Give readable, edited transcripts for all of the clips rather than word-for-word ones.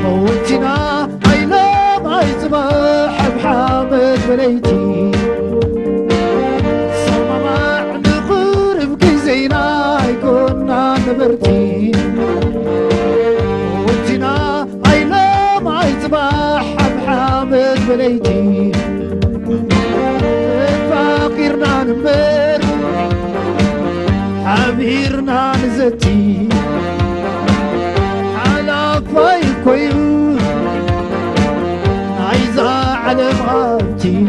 موتنا عينا ما يصبح بحامد بليتي صمم نغور بكزينا يكون نبرتي موتنا عينا ما يصبح بحامد بليتي فقيرنا نمر حبيرنا نزتي فاي كويو عايزة على مغابتي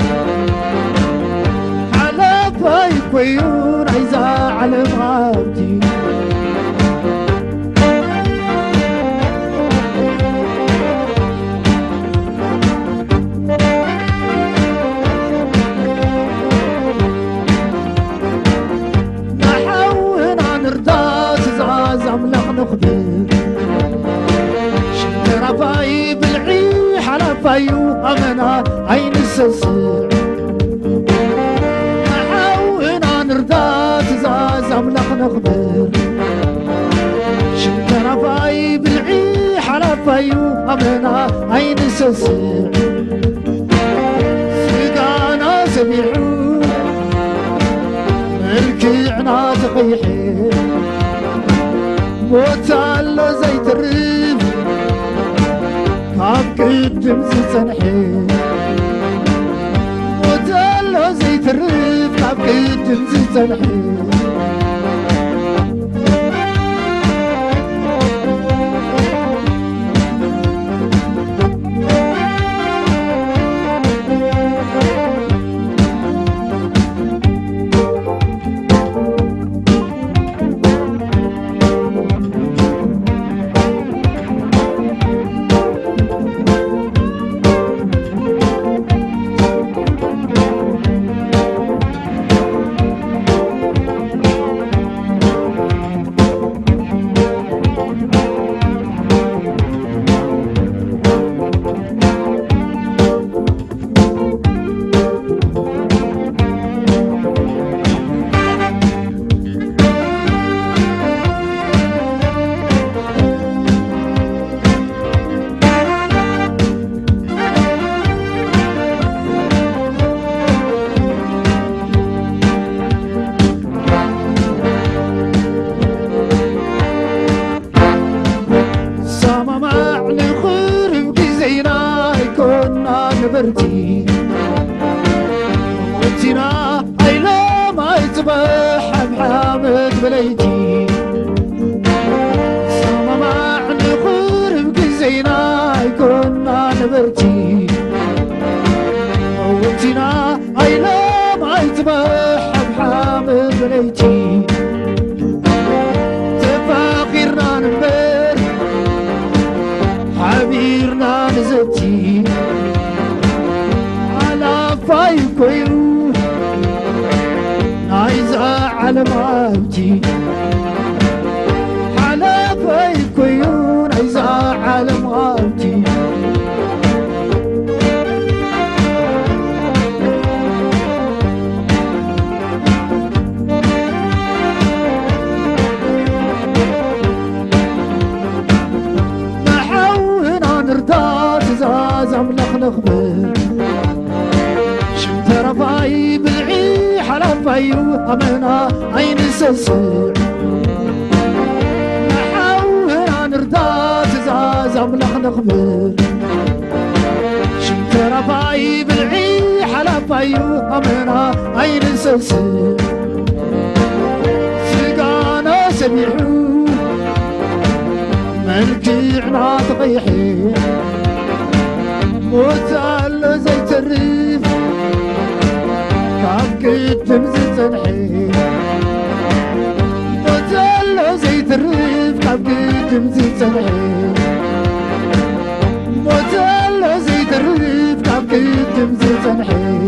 على فاي كويو عايزة على مغابتي نحاول نرضى زازم نخبر رفاي بالعيح على فايو أمنا عين السسر نحاونا نرضى تزازم لخ نخبر شنت رفاي بالعيح على فايو أمنا عين السسر سيقانا سبيحو ملكعنا تقيحي موتالو زيت الريف قدم زنحي ودلو زيت الريف قدم زنحي برتي موتنا عينا ما يصبح بحامد بليتي صمم نغور بكزينا يكون نبرتي موتنا عينا ما يصبح بحامد بليتي تفاخرنا نمبر حبيرنا نزتي فاي كويو عايزة على مغابتي على فاي كويو عايزة على مغابتي نحاولنا نرضى تزازم نخبر رفاي بالعيح على فايو أمنا عين السسر نحاولنا نرضى تزازم لخ نخبر شمت رفاي بالعيح على فايو أمنا عين السسر سيقانا سبيحو ملكعنا تقيحي موتال زيت الريف قدم زنحي موتالو زيت الريف قدم زنحي موتالو زنحي